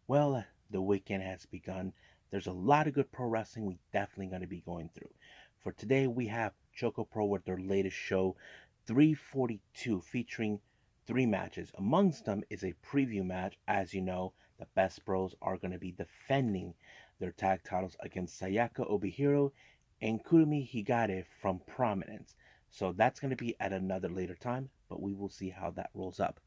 Well, the weekend has begun. There's a lot of good pro wrestling we definitely going to be going through. For today, we have ChocoPro with their latest show, 342, featuring three matches. Amongst them is a preview match. As you know, the Best Bros are going to be defending their tag titles against Sayaka Obihiro and Kurumi Higare from Prominence. So that's going to be at another later time, but we will see how that rolls up.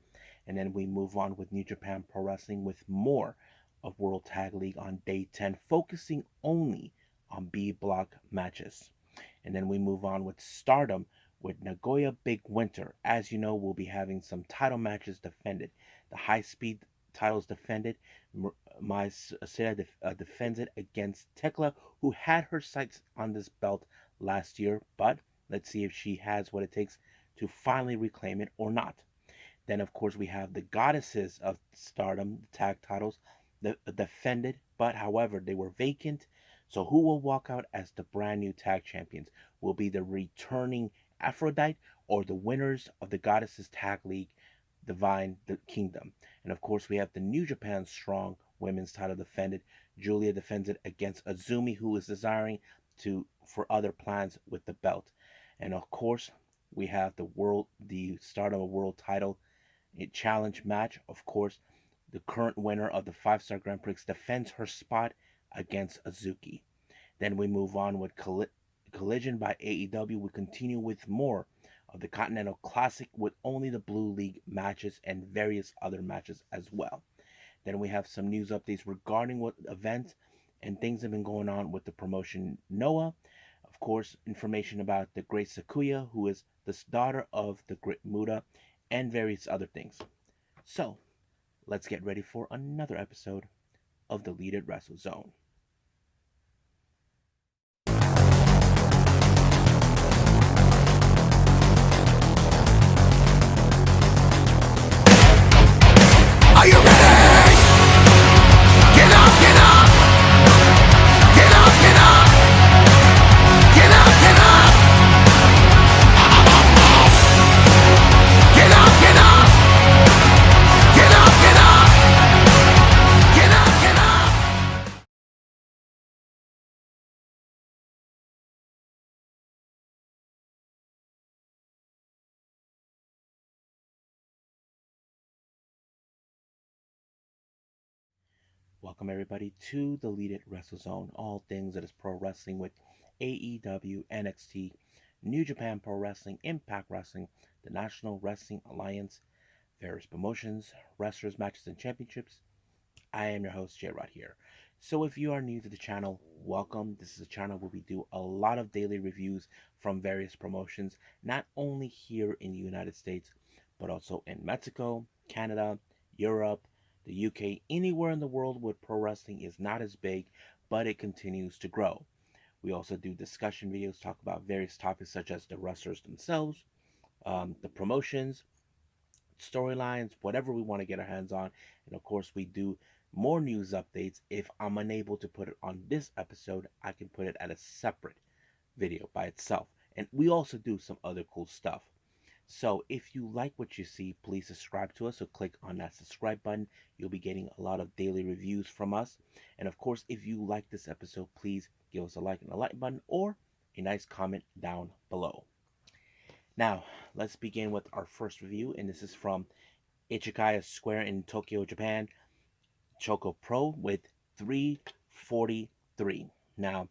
And then we move on with New Japan Pro Wrestling with more of World Tag League on day 10, focusing only on B block matches. And then we move on with Stardom with Nagoya Big Winter. As you know, we'll be having some title matches defended. The high speed titles defended. My Sarah defends it against Tekla, who had her sights on this belt last year, but let's see if she has what it takes to finally reclaim it or not. Then, of course, we have the Goddesses of Stardom, the tag titles, defended, but however, they were vacant. So, who will walk out as the brand new tag champions? Will be the returning Aphrodite or the winners of the Goddesses Tag League, Divine the Kingdom? And of course, we have the New Japan Strong Women's title defended. Julia defends it against Azumi, who is desiring to for other plans with the belt. And of course, we have the Stardom World title challenge match. Of course, the current winner of the 5-star Grand Prix defends her spot against Azuki. Then we move on with Collision by AEW. We continue with more of the Continental Classic with only the Blue League matches and various other matches as well. Then we have some news updates regarding what events and things have been going on with the promotion Noah. Of course, information about the great Sakuya, who is the daughter of the great Muda, and various other things. So, let's get ready for another episode of the Leaded Wrestle Zone. Are you ready? Get up, get up! Get up, get up! Get up, get up! Get up, get up! Get up, get up! Get up, get up! Welcome everybody to the Leaded Wrestle Zone, all things that is pro wrestling with AEW, NXT, New Japan Pro Wrestling, Impact Wrestling, the National Wrestling Alliance, various promotions, wrestlers, matches, and championships. I am your host, J Rod here. So if you are new to the channel, welcome. This is a channel where we do a lot of daily reviews from various promotions, not only here in the United States, but also in Mexico, Canada, Europe, the UK, anywhere in the world where pro wrestling is not as big, but it continues to grow. We also do discussion videos, talk about various topics such as the wrestlers themselves, the promotions, storylines, whatever we want to get our hands on. And of course, we do more news updates. If I'm unable to put it on this episode, I can put it at a separate video by itself. And we also do some other cool stuff. So if you like what you see, please subscribe to us. So click on that subscribe button. You'll be getting a lot of daily reviews from us. And of course, if you like this episode, please give us a like and a like button or a nice comment down below. Now, let's begin with our first review, and this is from Ichikaya Square in Tokyo, Japan, ChocoPro with 343. Now,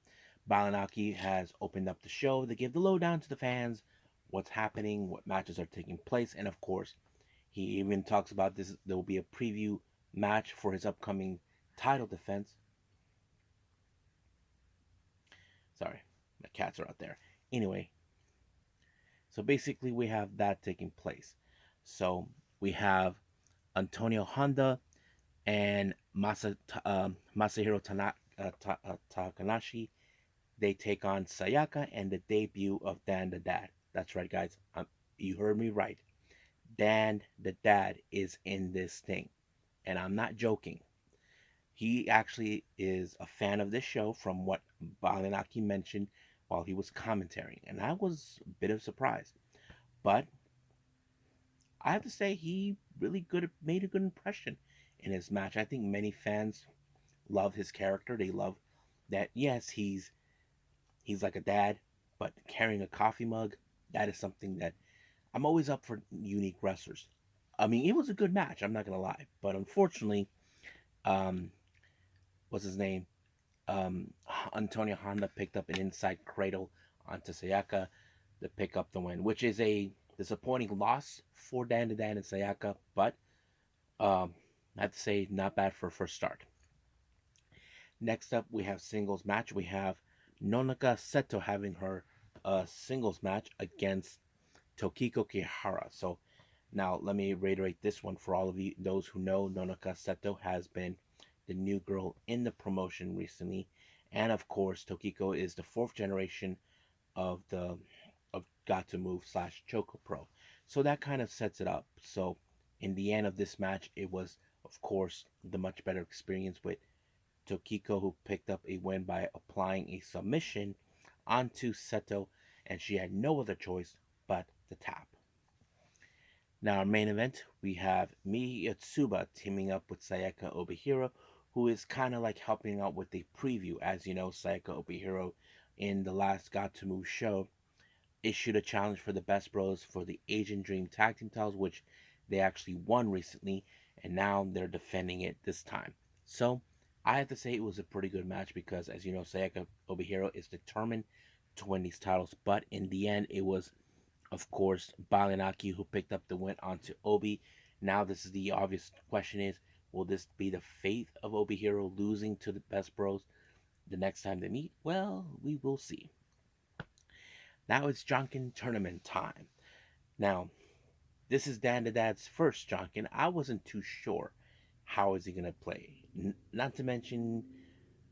Balanaki has opened up the show to give the lowdown to the fans, what's happening, what matches are taking place, and of course, he even talks about this. There will be a preview match for his upcoming title defense. Sorry, my cats are out there. Anyway, so basically, we have that taking place. So we have Antonio Honda and Masahiro Takanashi. They take on Sayaka and the debut of Dan the Dad. That's right, guys. You heard me right. Dan the Dad is in this thing. And I'm not joking. He actually is a fan of this show from what Balinaki mentioned while he was commentating. And I was a bit of surprise. But I have to say he really made a good impression in his match. I think many fans love his character. They love that, yes, he's like a dad, but carrying a coffee mug, that is something that I'm always up for unique wrestlers. I mean, it was a good match, I'm not gonna lie. But unfortunately, um, what's his name? Antonio Honda picked up an inside cradle onto Sayaka to pick up the win, which is a disappointing loss for Dan and Sayaka, but I have to say, not bad for a first start. Next up, we have singles match. We have Nonaka Seto having her singles match against Tokiko Kihara. So now let me reiterate this one for all of you, those who know. Nonaka Seto has been the new girl in the promotion recently, and of course, Tokiko is the fourth generation of the of Got to Move slash ChocoPro. So that kind of sets it up. So in the end of this match, it was of course the much better experience with Tokiko, who picked up a win by applying a submission onto Seto, and she had no other choice but to tap. Now, our main event, we have Mii Yatsuba teaming up with Sayaka Obihiro, who is kind of like helping out with a preview. As you know, Sayaka Obihiro in the last Got to Move show issued a challenge for the Best Bros for the Asian Dream Tag Team titles, which they actually won recently, and now they're defending it this time. So I have to say it was a pretty good match because, as you know, Sayaka Obihiro is determined to win these titles, but in the end, it was, of course, Balinaki who picked up the win onto Obi. Now, this is the obvious question: is will this be the fate of Obihiro losing to the Best Bros the next time they meet? Well, we will see. Now it's Jonkin tournament time. Now, this is Dan the Dad's first Jonkin. I wasn't too sure how is he going to play. Not to mention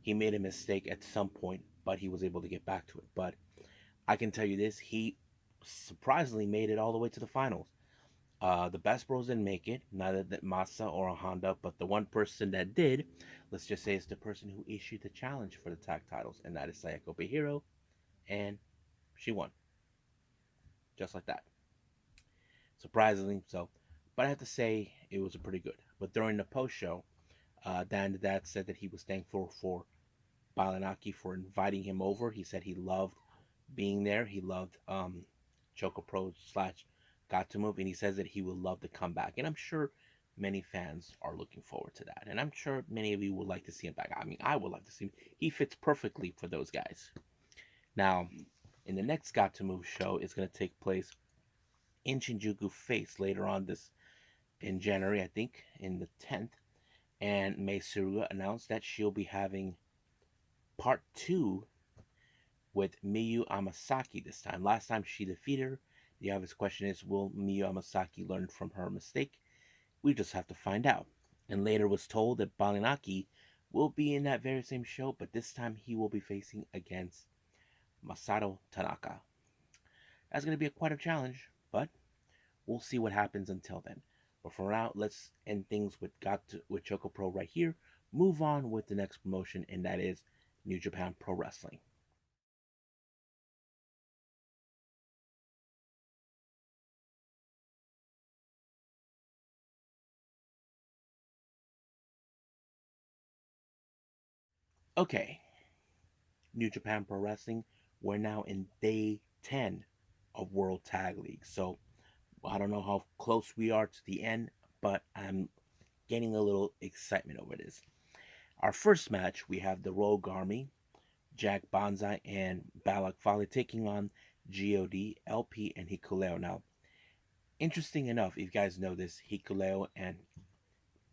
he made a mistake at some point, but he was able to get back to it. But I can tell you this, he surprisingly made it all the way to the finals. The Best Bros didn't make it, neither did Masa or Honda, but the one person that did, let's just say, is the person who issued the challenge for the tag titles, and that is Sayako Behiro, and she won, just like that. Surprisingly so. But I have to say, it was a pretty good. But during the post show, Dan the Dad said that he was thankful for Balanaki for inviting him over. He said he loved being there. He loved ChocoPro slash Got to Move, and he says that he would love to come back. And I'm sure many fans are looking forward to that. And I'm sure many of you would like to see him back. I mean, I would like to see him. He fits perfectly for those guys. Now, in the next Got to Move show, it's going to take place in Shinjuku Face later on this in January, I think, in the 10th. And Mei Suruga announced that she'll be having part 2 with Miyu Amasaki this time. Last time she defeated her. The obvious question is, will Miyu Amasaki learn from her mistake? We just have to find out. And later was told that Balinaki will be in that very same show, but this time he will be facing against Masato Tanaka. That's going to be quite a challenge, but we'll see what happens until then. But for now, let's end things with ChocoPro right here. Move on with the next promotion, and that is New Japan Pro Wrestling. Okay, New Japan Pro Wrestling. We're now in day 10 of World Tag League. So I don't know how close we are to the end, but I'm getting a little excitement over this. Our first match, we have the Rogue Army, Jack Banzai and Balak Fale taking on God, LP, and Hikuleo. Now, interesting enough, if you guys know this, Hikuleo and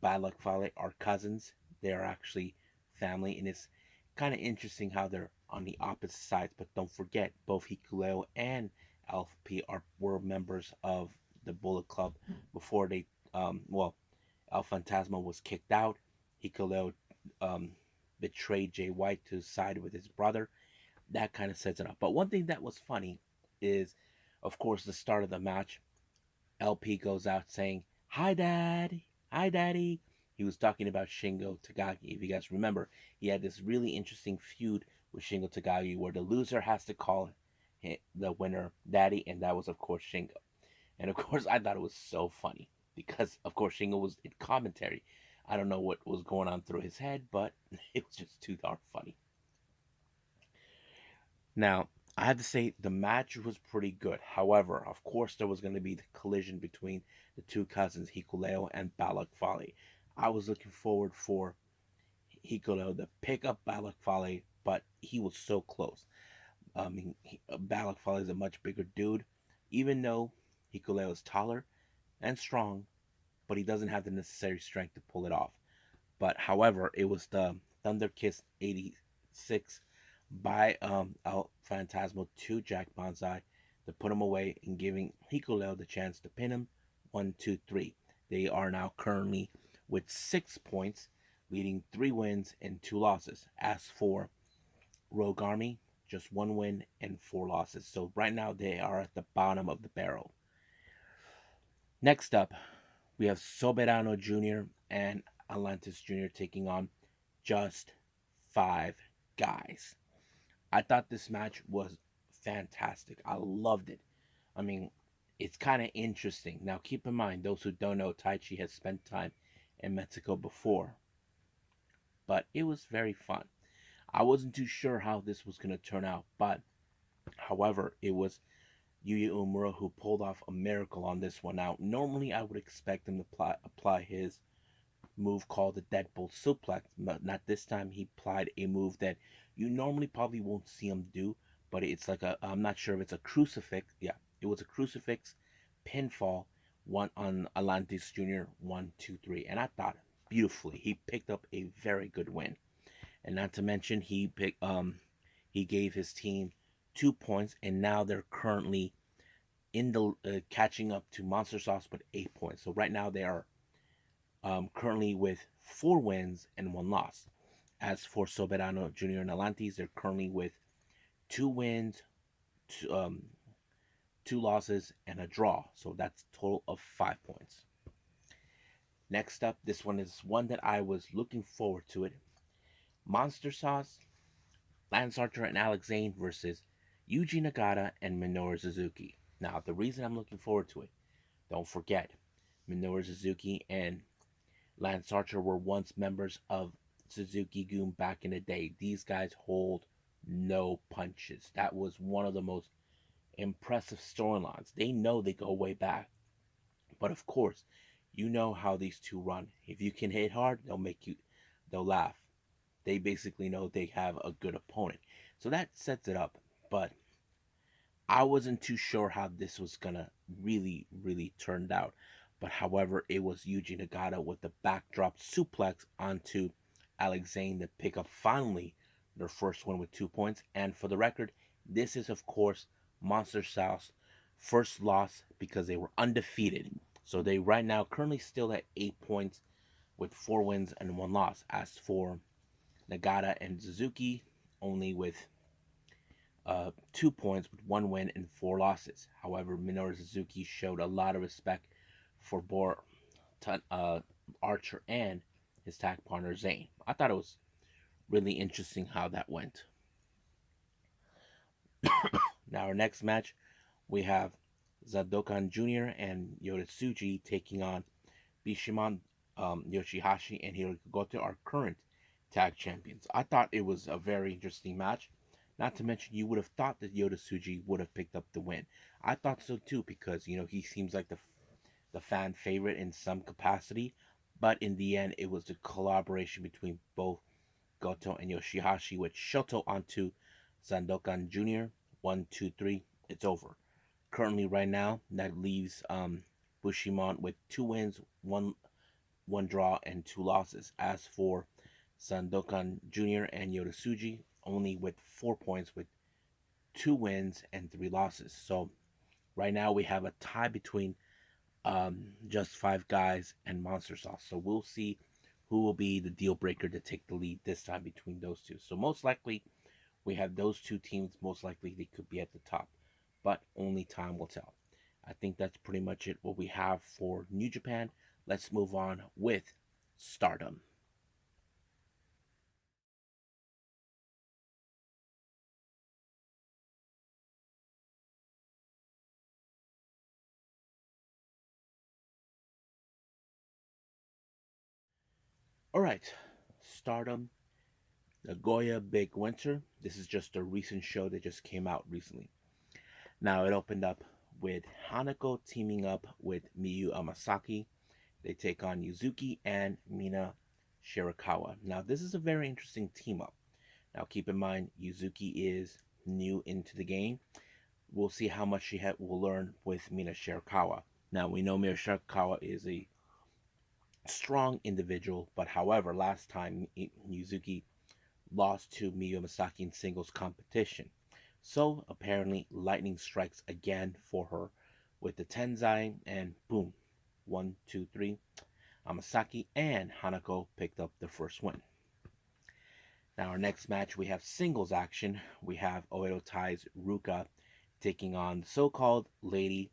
Balak Fale are cousins. They are actually family, and it's kind of interesting how they're on the opposite sides. But don't forget, both Hikuleo and LP were members of the Bullet Club before they, El Fantasma was kicked out. Hikuleo um, betrayed Jay White to side with his brother. That kind of sets it up. But one thing that was funny is, of course, the start of the match. LP goes out saying, "Hi, Dad. Hi, Daddy." He was talking about Shingo Takagi. If you guys remember, he had this really interesting feud with Shingo Takagi where the loser has to call the winner Daddy, and that was, of course, Shingo. And of course, I thought it was so funny because, of course, Shingo was in commentary. I don't know what was going on through his head, but it was just too darn funny. Now, I have to say the match was pretty good. However, of course, there was going to be the collision between the two cousins, Hikuleo and Balak Fale. I was looking forward for Hikuleo to pick up Balak Fale, but he was so close. I mean, Balak Fale is a much bigger dude, even though Hikuleo is taller and strong, but he doesn't have the necessary strength to pull it off. But however, it was the Thunder Kiss 86 by El Phantasmo to Jack Bonsai to put him away and giving Hikuleo the chance to pin him 1, 2, 3. They are now currently with 6 points, leading 3 wins and 2 losses. As for Rogue Army, just 1 win and 4 losses. So right now they are at the bottom of the barrel. Next up, we have Soberano Jr. and Atlantis Jr. taking on just 5 guys. I thought this match was fantastic. I loved it. I mean, it's kind of interesting. Now, keep in mind, those who don't know, Taichi has spent time in Mexico before, but it was very fun. I wasn't too sure how this was going to turn out, but however, it was Yuya Uemura who pulled off a miracle on this one. Now, normally I would expect him to apply his move called the Deadbolt Suplex, but not this time. He applied a move that you normally probably won't see him do, but it's like I'm not sure if it's a crucifix. Yeah, it was a crucifix pinfall, one on Atlantis Jr. 1, 2, 3, and I thought beautifully he picked up a very good win, and not to mention he gave his team 2 points, and now they're currently in the catching up to Monster Sauce with 8 points. So right now they are currently with 4 wins and 1 loss. As for Soberano Jr. and Atlantis, they're currently with 2 wins, two, um, 2 losses, and a draw. So that's a total of 5 points. Next up, this one is one that I was looking forward to it. Monster Sauce, Lance Archer and Alex Zane versus Yuji Nagata and Minoru Suzuki. Now, the reason I'm looking forward to it, don't forget, Minoru Suzuki and Lance Archer were once members of Suzuki-gun back in the day. These guys hold no punches. That was one of the most impressive storylines. They know they go way back. But of course, you know how these two run. If you can hit hard, they'll laugh. They basically know they have a good opponent. So that sets it up. But I wasn't too sure how this was gonna really turn out. But however, it was Yuji Nagata with the backdrop suplex onto Alex Zane to pick up finally their first win with 2 points. And for the record, this is of course Monster South's first loss because they were undefeated. So they right now currently still at 8 points with 4 wins and 1 loss. As for Nagata and Suzuki, only with 2 points with 1 win and 4 losses. However, Minoru Suzuki showed a lot of respect for Archer and his tag partner Zayn. I thought it was really interesting how that went. Now, our next match, we have Zadokan Jr. and Yoritsuji taking on Bishamon, Yoshihashi, and Hirooki Goto, our current tag champions. I thought it was a very interesting match. Not to mention, you would have thought that Yoritsuji would have picked up the win. I thought so too because he seems like the fan favorite in some capacity. But in the end, it was the collaboration between both Goto and Yoshihashi with Shoto onto Sandokan Jr. 1, 2, 3. It's over. Currently, right now, that leaves Bushimon with 2 wins, one draw, and 2 losses. As for Sandokan Jr. and Yoritsuji, only with 4 points with 2 wins and 3 losses. So right now we have a tie between just 5 guys and Monster Sauce. So we'll see who will be the deal breaker to take the lead this time between those two. So most likely we have those two teams. Most likely they could be at the top, but only time will tell. I think that's pretty much it what we have for New Japan. Let's move on with Stardom. All right, Stardom, Nagoya Big Winter. This is just a recent show that just came out recently. Now, it opened up with Hanako teaming up with Miyu Amasaki. They take on Yuzuki and Mina Shirakawa. Now, this is a very interesting team up. Now, keep in mind, Yuzuki is new into the game. We'll see how much will learn with Mina Shirakawa. Now, we know Mina Shirakawa is a strong individual, but however, last time Yuzuki lost to Miyu Masaki in singles competition. So apparently, lightning strikes again for her with the Tenzai, and boom, one, two, three. Amasaki and Hanako picked up the first win. Now, our next match, we have singles action. We have Oedo Tai's Ruka taking on the so called Lady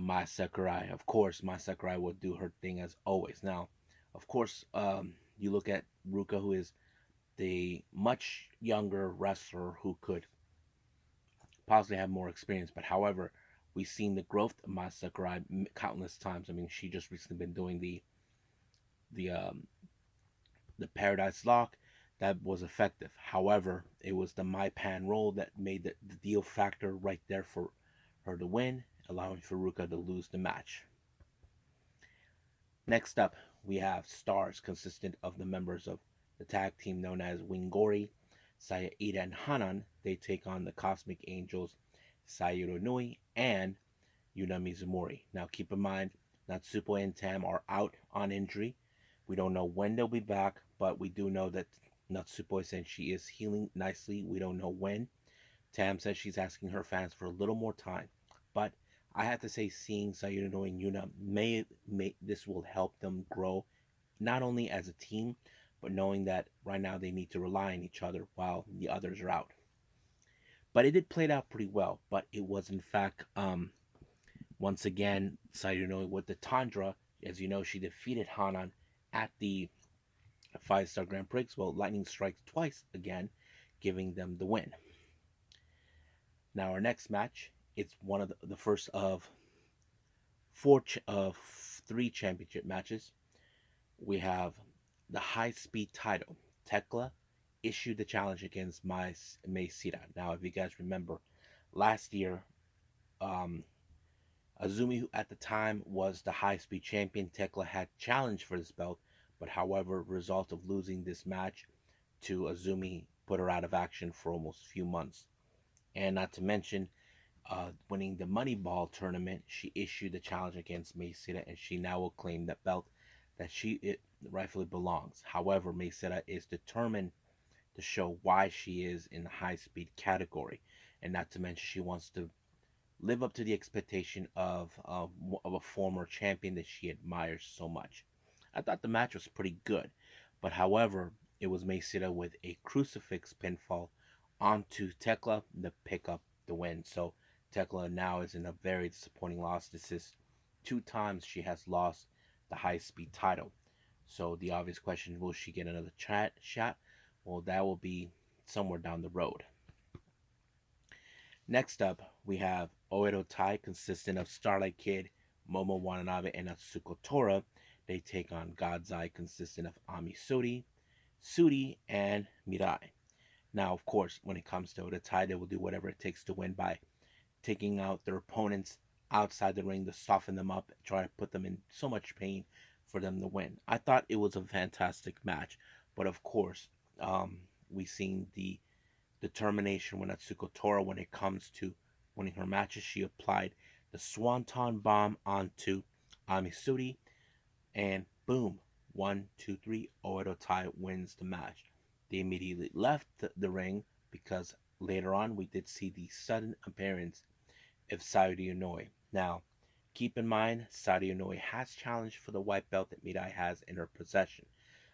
Mai Sakurai. Of course, Mai Sakurai will do her thing as always. Now, of course, you look at Ruka, who is the much younger wrestler who could possibly have more experience. But however, we've seen the growth of Mai Sakurai countless times. I mean, she just recently been doing the um, the Paradise Lock that was effective. However, it was the My Pan roll that made the deal factor right there for her to win, allowing Faruka to lose the match. Next up, we have Stars, consistent of the members of the tag team known as Wingori, Sayaida, and Hanan. They take on the Cosmic Angels, Sayuro Nui, and Yuna Mizumori. Now, keep in mind, Natsupo and Tam are out on injury. We don't know when they'll be back, but we do know that Natsupo said she is healing nicely. We don't know when. Tam says she's asking her fans for a little more time. But I have to say, seeing Sayuri and Yuna may this will help them grow, not only as a team, but knowing that right now they need to rely on each other while the others are out. But it did play out pretty well. But it was in fact once again Sayuri with the Tundra. As you know, she defeated Hanan at the 5-star Grand Prix. Well, Lightning strikes twice again, giving them the win. Now our next match, it's one of the first of three championship matches. We have the high speed title. Tekla issued the challenge against Mai Sita. Now, if you guys remember, last year, um, Azumi, who at the time was the high speed champion, Tekla had challenged for this belt, but however, result of losing this match to Azumi put her out of action for almost a few months. And not to mention, winning the Moneyball tournament, she issued the challenge against Maysita, and she now will claim that belt that it rightfully belongs. However, Maysita is determined to show why she is in the high speed category, and not to mention she wants to live up to the expectation of a former champion that she admires so much. I thought the match was pretty good, but however, it was Maysita with a crucifix pinfall onto Tekla to pick up the win. So Tekla now is in a very disappointing loss. This is two times she has lost the high speed title. So the obvious question, will she get another shot? Well, that will be somewhere down the road. Next up, we have Oedo Tai, consisting of Starlight Kid, Momo Watanabe, and Atsuko Tora. They take on God's Eye, consisting of Ami Sudi, and Mirai. Now, of course, when it comes to Oedo Tai, they will do whatever it takes to win by taking out their opponents outside the ring to soften them up, try to put them in so much pain for them to win. I thought it was a fantastic match, but of course, we've seen the determination when Atsuko Tora when it comes to winning her matches. She applied the Swanton Bomb onto Amisuri, and boom, 1, 2, 3, Oedo Tai wins the match. They immediately left the ring because later on we did see the sudden appearance of Saudi Inoi. Now, keep in mind, Saudi Inoi has challenged for the white belt that Mirai has in her possession.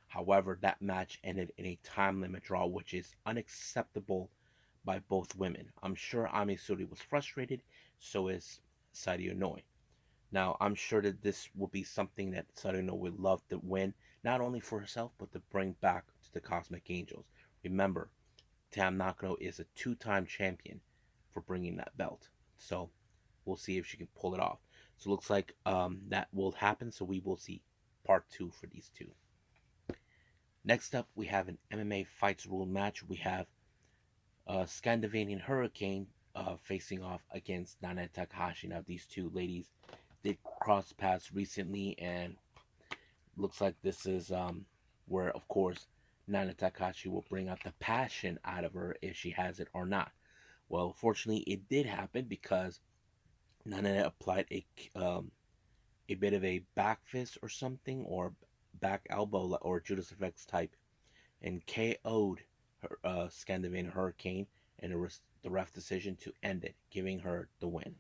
However, that match ended in a time limit draw, which is unacceptable by both women. I'm sure Ami Suri was frustrated, so is Saudi Inoi. Now, I'm sure that this will be something that Saudi Inoi would love to win, not only for herself, but to bring back to the Cosmic Angels. Remember, Tam Nakano is a two-time champion for bringing that belt. So we'll see if she can pull it off. So it looks like that will happen. So we will see part 2 for these two. Next up, we have an MMA fights rule match. We have Scandinavian Hurricane facing off against Nana Takahashi. Now, these two ladies did cross paths recently, and looks like this is where, of course, Nana Takahashi will bring out the passion out of her if she has it or not. Well, fortunately, it did happen because Nana applied a bit of a back fist or something, or back elbow, or Judas Effects type, and KO'd her, Scandinavian Hurricane, and the ref decision to end it, giving her the win.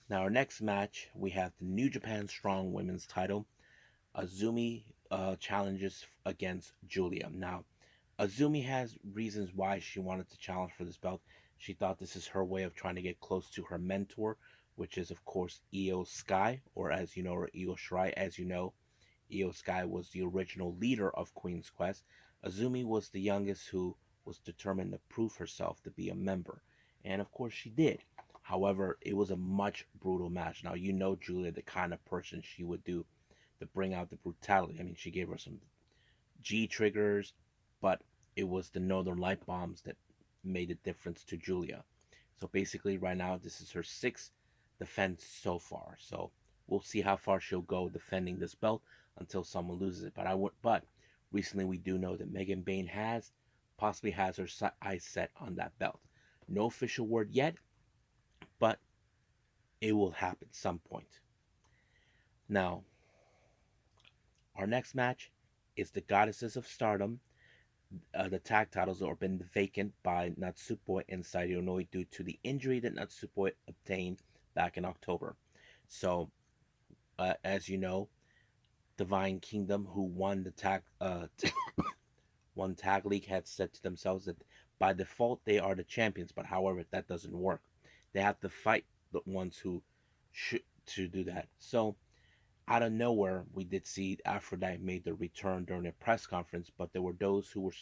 Now, our next match, we have the New Japan Strong Women's title. Azumi challenges against Julia. Now, Azumi has reasons why she wanted to challenge for this belt. She thought this is her way of trying to get close to her mentor, which is, of course, Io Sky, or as you know, or Io Shirai. As you know, Io Sky was the original leader of Queen's Quest. Azumi was the youngest who was determined to prove herself to be a member. And of course, she did. However, it was a much brutal match. Now, you know Julia, the kind of person she would do to bring out the brutality. I mean, she gave her some G triggers, but it was the Northern Light bombs that made a difference to Julia. So basically, right now, this is her sixth defense so far. So we'll see how far she'll go defending this belt until someone loses it. But recently we do know that Megan Bain possibly has her eyes set on that belt. No official word yet, but it will happen some point. Now, our next match is the Goddesses of Stardom. The tag titles have been vacant by Natsupoi and Saito Noi due to the injury that Natsupoi obtained back in October. So, as you know, Divine Kingdom, who won the one tag league, had said to themselves that by default they are the champions. But however, that doesn't work. They have to fight the ones who should to do that. So out of nowhere, we did see Aphrodite made the return during a press conference, but there were those who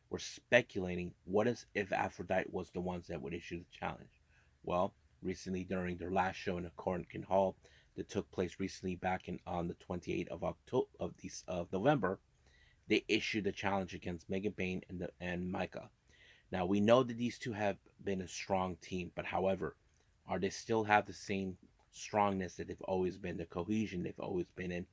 were speculating what if Aphrodite was the ones that would issue the challenge. Well, recently during their last show in the Corinthian Hall that took place recently back in on the 28th of October of November, they issued a challenge against Mega Bane and Micah. Now we know that these two have been a strong team, but however, are they still have the same strongness that they've always been, the cohesion they've always been in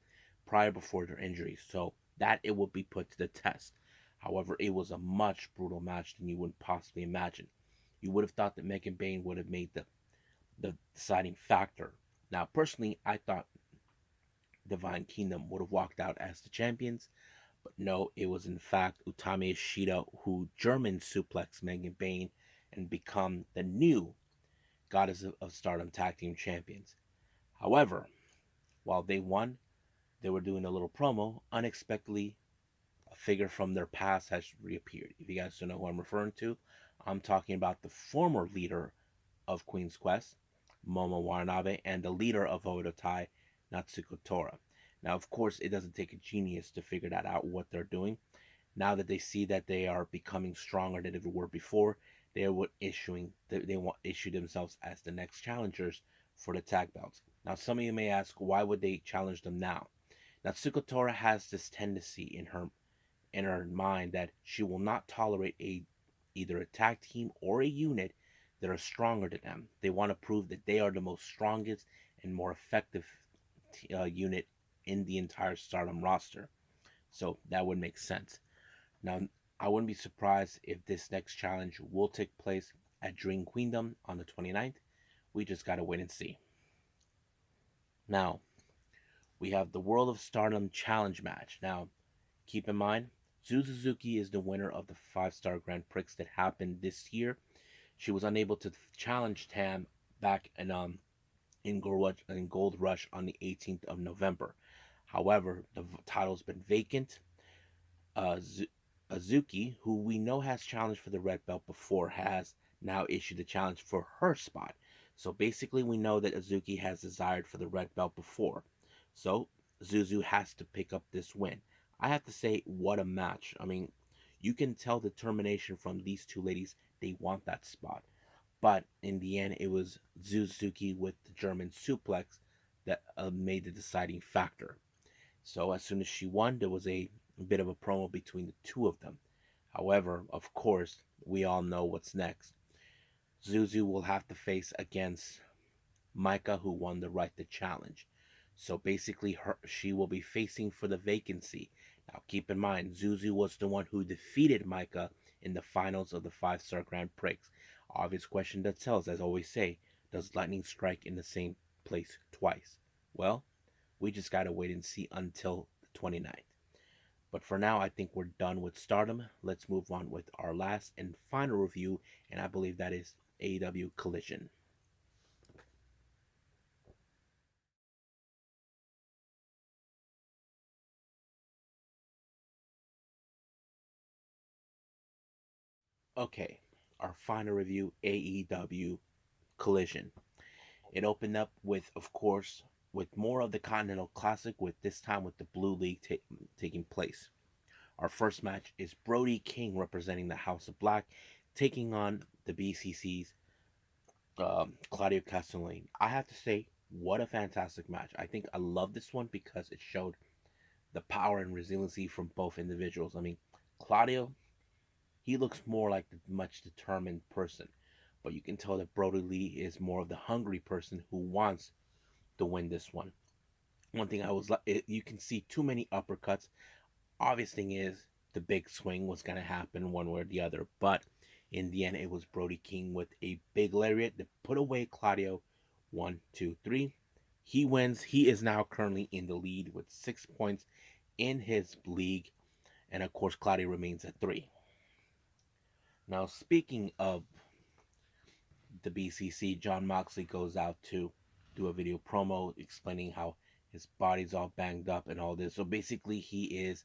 prior before their injuries? So that it will be put to the test. However, it was a much brutal match than you would possibly imagine. You would have thought that Megan Bain would have made the deciding factor. Now, personally, I thought Divine Kingdom would have walked out as the champions, but no, it was in fact Utami Ishida who German suplexed Megan Bain and become the new Goddess of Stardom Tag Team Champions. However, while they won, they were doing a little promo. Unexpectedly, a figure from their past has reappeared. If you guys don't know who I'm referring to, I'm talking about the former leader of Queen's Quest, Momo Watanabe, and the leader of Oedo Natsuko Tora. Now, of course, it doesn't take a genius to figure that out what they're doing. Now that they see that they are becoming stronger than they were before, they are they want issue themselves as the next challengers for the tag belts. Now, some of you may ask, why would they challenge them now? Natsuko Tora has this tendency in her mind that she will not tolerate either a tag team or a unit that are stronger than them. They want to prove that they are the most strongest and more effective unit in the entire Stardom roster. So that would make sense. Now, I wouldn't be surprised if this next challenge will take place at Dream Queendom on the 29th. We just gotta wait and see. Now, we have the World of Stardom challenge match. Now, keep in mind, Suzuki is the winner of the 5-star Grand Prix that happened this year. She was unable to challenge Tam back in Gold Rush on the 18th of November. However, the title's been vacant. Uh, Azuki, who we know has challenged for the red belt before, has now issued a challenge for her spot. So basically, we know that Azuki has desired for the red belt before. So Zuzu has to pick up this win. I have to say, what a match. I mean, you can tell the determination from these two ladies. They want that spot. But in the end, it was Suzuki with the German suplex that made the deciding factor. So as soon as she won, there was a bit of a promo between the two of them. However, of course, we all know what's next. Zuzu will have to face against Micah, who won the right to challenge. So basically, she will be facing for the vacancy. Now, keep in mind, Zuzu was the one who defeated Micah in the finals of the 5-star Grand Prix. Obvious question that tells, as I always say, does lightning strike in the same place twice? Well, we just gotta wait and see until the 29th. But for now, I think we're done with Stardom. Let's move on with our last and final review, and I believe that is AEW Collision. Okay, our final review, AEW Collision. It opened up with, of course, with more of the Continental Classic, with this time with the Blue League taking place. Our first match is Brody King representing the House of Black, taking on the BCC's Claudio Castagnoli. I have to say, what a fantastic match. I think I love this one because it showed the power and resiliency from both individuals. I mean, Claudio, he looks more like a much determined person, but you can tell that Brody Lee is more of the hungry person who wants to win this one. One thing I was like, you can see too many uppercuts. Obvious thing is the big swing was gonna happen one way or the other, but in the end, it was Brody King with a big lariat to put away Claudio. 1, 2, 3. He wins. He is now currently in the lead with 6 points in his league, and of course, Claudio remains at 3. Now, speaking of the BCC, John Moxley goes out to do a video promo explaining how his body's all banged up and all this. So basically, he is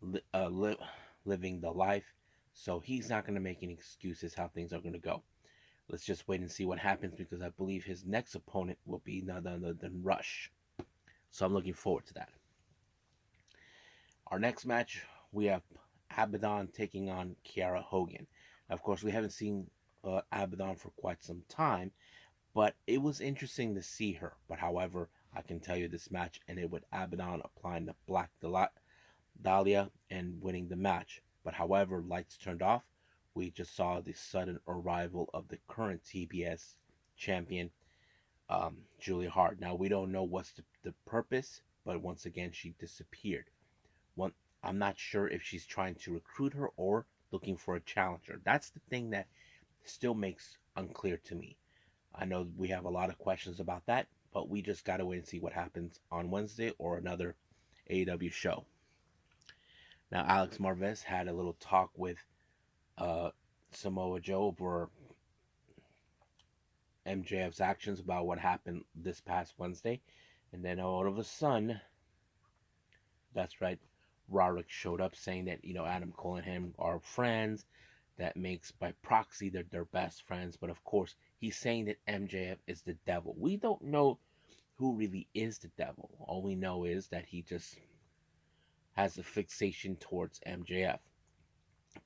living the life. So he's not going to make any excuses how things are going to go. Let's just wait and see what happens because I believe his next opponent will be none other than Rush. So I'm looking forward to that. Our next match, we have Abaddon taking on Kiara Hogan. Now, of course, we haven't seen Abaddon for quite some time, but it was interesting to see her. But however, I can tell you this match ended with Abaddon applying the Black Dahlia and winning the match. But however, lights turned off. We just saw the sudden arrival of the current TBS champion, Julia Hart. Now we don't know what's the purpose, but once again she disappeared. One, I'm not sure if she's trying to recruit her or looking for a challenger. That's the thing that still makes unclear to me. I know we have a lot of questions about that, but we just gotta wait and see what happens on Wednesday or another AEW show. Now, Alex Marvez had a little talk with uh, Samoa Joe over MJF's actions about what happened this past Wednesday. And then all of a sudden, that's right, Roderick showed up saying that, Adam Cole and him are friends. That makes by proxy that they're best friends. But of course, he's saying that MJF is the devil. We don't know who really is the devil. All we know is that he just has a fixation towards MJF.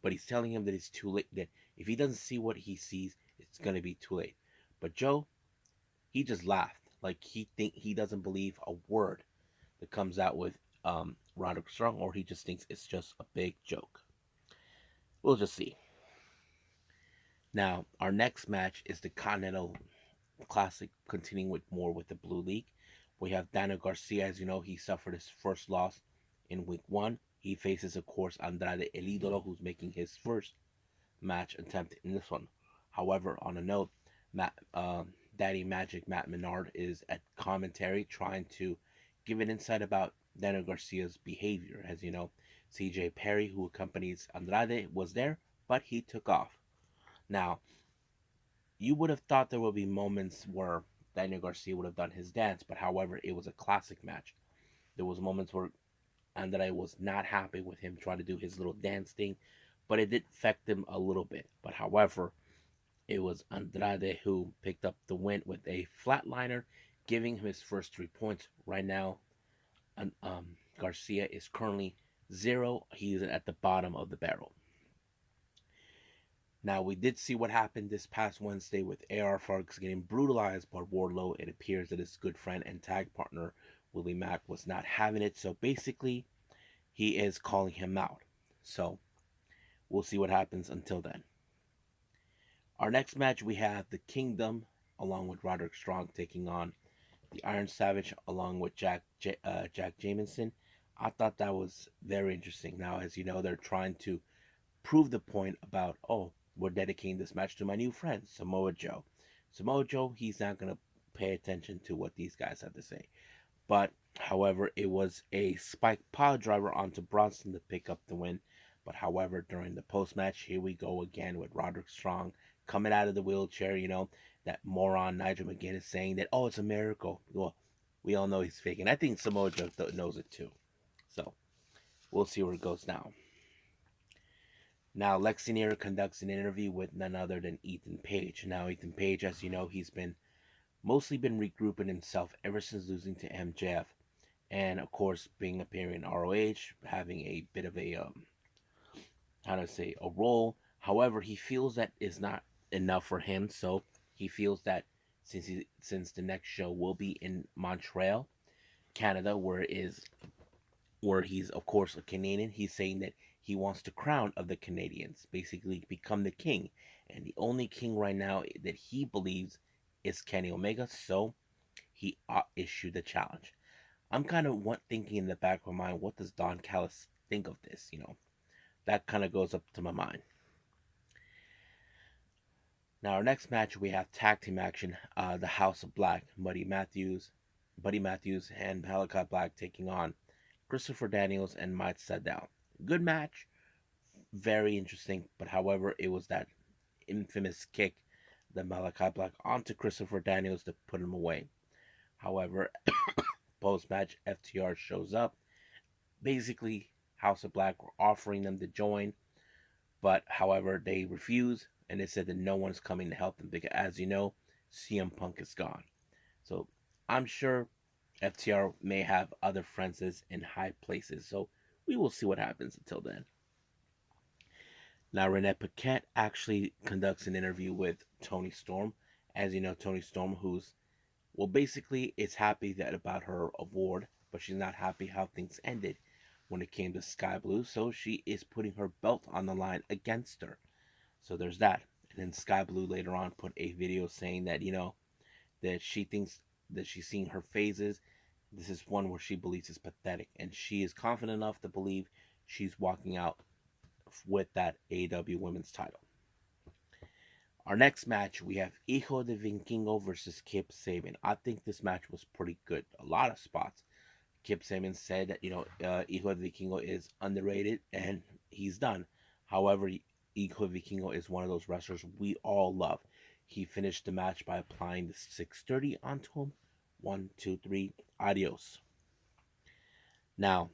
But he's telling him that it's too late. That if he doesn't see what he sees, it's gonna be too late. But Joe, he just laughed like he doesn't believe a word that comes out with Roderick Strong, or he just thinks it's just a big joke. We'll just see. Now, our next match is the Continental Classic, continuing with more with the Blue League. We have Daniel Garcia. As you know, he suffered his first loss in week 1. He faces, of course, Andrade El Idolo, who's making his first match attempt in this one. However, on a note, Daddy Magic Matt Menard is at commentary trying to give an insight about Daniel Garcia's behavior. As you know, CJ Perry, who accompanies Andrade, was there, but he took off. Now, you would have thought there would be moments where Daniel Garcia would have done his dance, but however, it was a classic match. There was moments where Andrade was not happy with him trying to do his little dance thing, but it did affect him a little bit. But however, it was Andrade who picked up the win with a flatliner, giving him his first 3 points. Right now, Garcia is currently 0. He is at the bottom of the barrel. Now, we did see what happened this past Wednesday with AR Fox getting brutalized by Wardlow. It appears that his good friend and tag partner, Willie Mack, was not having it. So basically, he is calling him out. So we'll see what happens until then. Our next match, we have the Kingdom along with Roderick Strong taking on the Iron Savage along with Jack Jamison. I thought that was very interesting. Now, as you know, they're trying to prove the point about, oh, we're dedicating this match to my new friend, Samoa Joe. Samoa Joe, he's not going to pay attention to what these guys have to say. But, however, it was a spike pile driver onto Bronson to pick up the win. But, however, during the post match, here we go again with Roderick Strong coming out of the wheelchair. That moron Nigel McGuinness saying that, oh, it's a miracle. Well, we all know he's faking. I think Samoa Joe knows it too. So, we'll see where it goes now. Now, Lexi Nair conducts an interview with none other than Ethan Page. Now, Ethan Page, as you know, he's mostly been regrouping himself ever since losing to MJF, and of course, appearing in ROH, having a bit of a how to say a role. However, he feels that is not enough for him, so he feels that since the next show will be in Montreal, Canada, where he's of course a Canadian. He's saying that he wants the crown of the Canadians, basically become the king. And the only king right now that he believes is Kenny Omega, so he issued the challenge. I'm kind of thinking in the back of my mind, what does Don Callis think of this? That kind of goes up to my mind. Now, our next match, we have tag team action. The House of Black, Buddy Matthews, and Malachi Black taking on Christopher Daniels and Matt Sydal. Good match, very interesting. But however, it was that infamous kick that Malachi Black onto Christopher Daniels to put him away. However, post match, FTR shows up. Basically, House of Black were offering them to join, but however, they refuse and they said that no one's coming to help them because, as you know, CM Punk is gone. So I'm sure FTR may have other friends in high places. So we will see what happens until then. Now, Renee Paquette actually conducts an interview with Tony Storm. As you know, Tony Storm, basically is happy that about her award, but she's not happy how things ended when it came to Sky Blue. So she is putting her belt on the line against her. So there's that. And then Sky Blue later on put a video saying that, that she thinks that she's seeing her phases. This is one where she believes is pathetic. And she is confident enough to believe she's walking out with that AEW women's title. Our next match, we have Hijo de Vikingo versus Kip Sabian. I think this match was pretty good. A lot of spots. Kip Sabian said that, Hijo de Vikingo is underrated and he's done. However, Hijo de Vikingo is one of those wrestlers we all love. He finished the match by applying the 630 onto him. 1, 2, 3, adios. Now,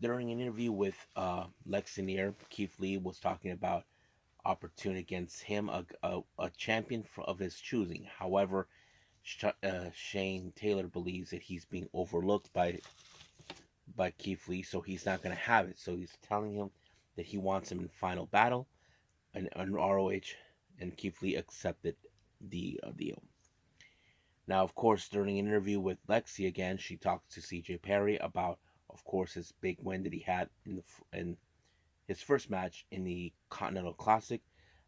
during an interview with Lex Nair, Keith Lee was talking about opportunity against him, a champion of his choosing. However, Shane Taylor believes that he's being overlooked by Keith Lee, so he's not going to have it. So he's telling him that he wants him in final battle and ROH, and Keith Lee accepted the deal. Now, of course, during an interview with Lexi again, she talks to CJ Perry about, of course, his big win that he had in his first match in the Continental Classic.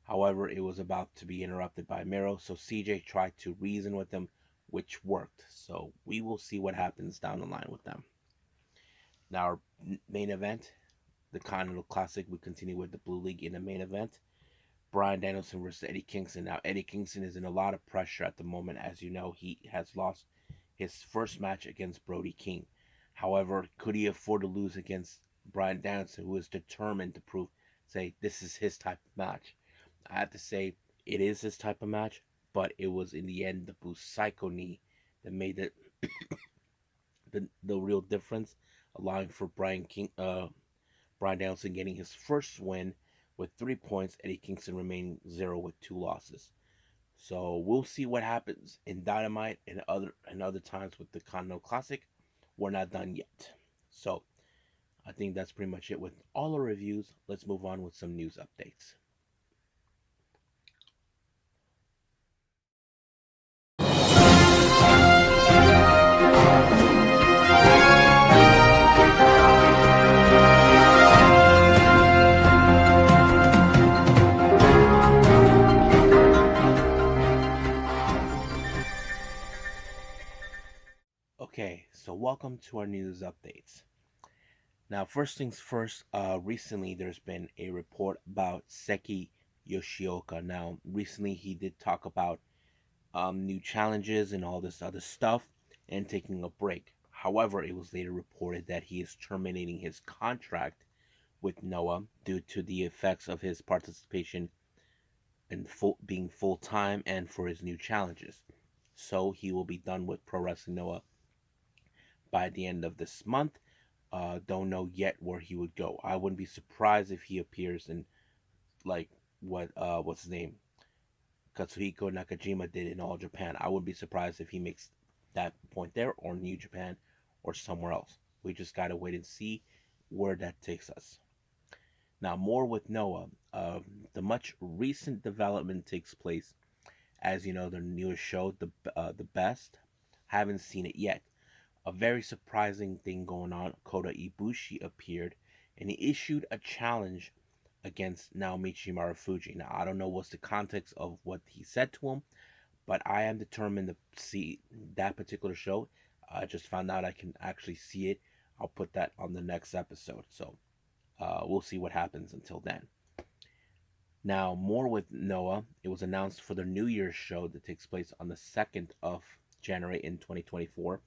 However, it was about to be interrupted by Miro, so CJ tried to reason with him, which worked. So we will see what happens down the line with them. Now, our main event, the Continental Classic, we continue with the Blue League in the main event. Bryan Danielson versus Eddie Kingston. Now, Eddie Kingston is in a lot of pressure at the moment. As you know, he has lost his first match against Brody King. However, could he afford to lose against Bryan Danielson, who is determined to say this is his type of match? I have to say it is his type of match, but it was in the end the Busaiku knee that made it the real difference, allowing for Bryan Danielson getting his first win with 3 points, Eddie Kingston remaining 0 with 2 losses. So we'll see what happens in Dynamite and other times with the Continental Classic. We're not done yet. So I think that's pretty much it with all our reviews. Let's move on with some news updates. Okay, so welcome to our news updates. Now, first things first, recently there's been a report about Seki Yoshioka. Now, recently he did talk about new challenges and all this other stuff and taking a break. However, it was later reported that he is terminating his contract with Noah due to the effects of his participation in being full time and for his new challenges. So he will be done with Pro Wrestling Noah by the end of this month. Don't know yet where he would go. I wouldn't be surprised if he appears in like what's his name, Katsuhiko Nakajima did in All Japan. I wouldn't be surprised if he makes that point there or New Japan or somewhere else. We just gotta wait and see where that takes us. Now, more with Noah. The much recent development takes place, as you know, the newest show, the best. Haven't seen it yet. A very surprising thing going on. Kota Ibushi appeared and he issued a challenge against Naomichi Marufuji. Now, I don't know what's the context of what he said to him, but I am determined to see that particular show. I just found out I can actually see it. I'll put that on the next episode. So we'll see what happens until then. Now, more with Noah. It was announced for the New Year's show that takes place on the 2nd of January in 2024.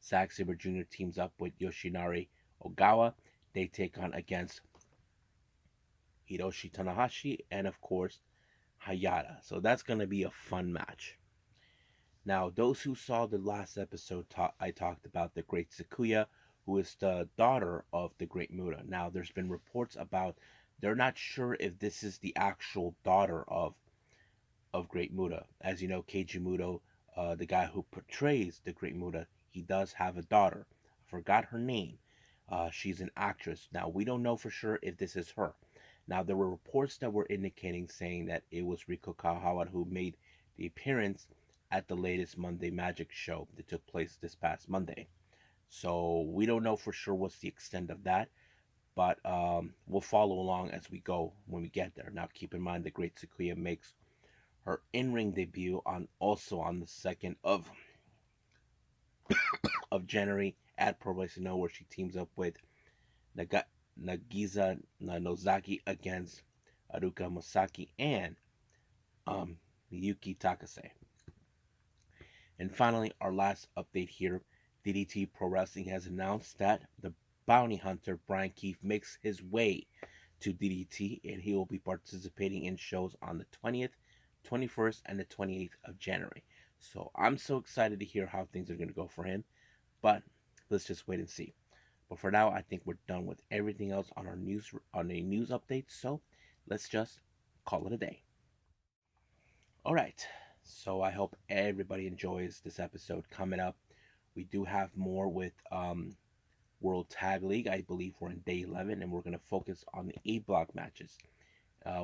Zack Sabre Jr. teams up with Yoshinari Ogawa. They take on against Hiroshi Tanahashi and, of course, Hayata. So that's going to be a fun match. Now, those who saw the last episode, I talked about the great Sakuya, who is the daughter of the great Muta. Now, there's been reports about they're not sure if this is the actual daughter of Great Muta. As you know, Keiji Muto, the guy who portrays the Great Muta, he does have a daughter. I forgot her name. She's an actress. Now, we don't know for sure if this is her. Now, there were reports that were indicating saying that it was Riko Kawaha who made the appearance at the latest Monday Magic show that took place this past Monday. So we don't know for sure what's the extent of that, but we'll follow along as we go when we get there. Now, keep in mind the Great Sakuya makes her in-ring debut on the 2nd of January at Pro Wrestling Noah, where she teams up with Nagisa Nozaki against Aruka Masaki and Yuki Takase. And finally, our last update here, DDT Pro Wrestling has announced that the bounty hunter Brian Keefe makes his way to DDT and he will be participating in shows on the 20th, 21st, and the 28th of January. So I'm so excited to hear how things are going to go for him, but let's just wait and see. But for now, I think we're done with everything else on our news update. So let's just call it a day. All right. So I hope everybody enjoys this episode. Coming up, we do have more with World Tag League. I believe we're in day 11, and we're going to focus on the A block matches.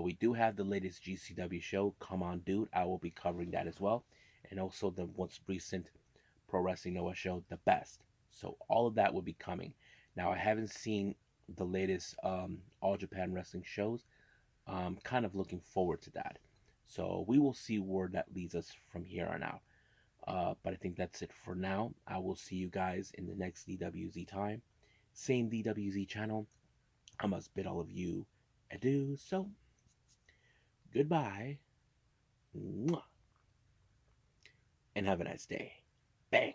We do have the latest GCW show, Come On Dude. I will be covering that as well, and also the most recent Pro Wrestling Noah show, The Best. So all of that will be coming. Now, I haven't seen the latest All Japan Wrestling shows. I'm kind of looking forward to that. So we will see where that leads us from here on out. But I think that's it for now. I will see you guys in the next DWZ time. Same DWZ channel. I must bid all of you adieu. So, goodbye. And have a nice day. Bang.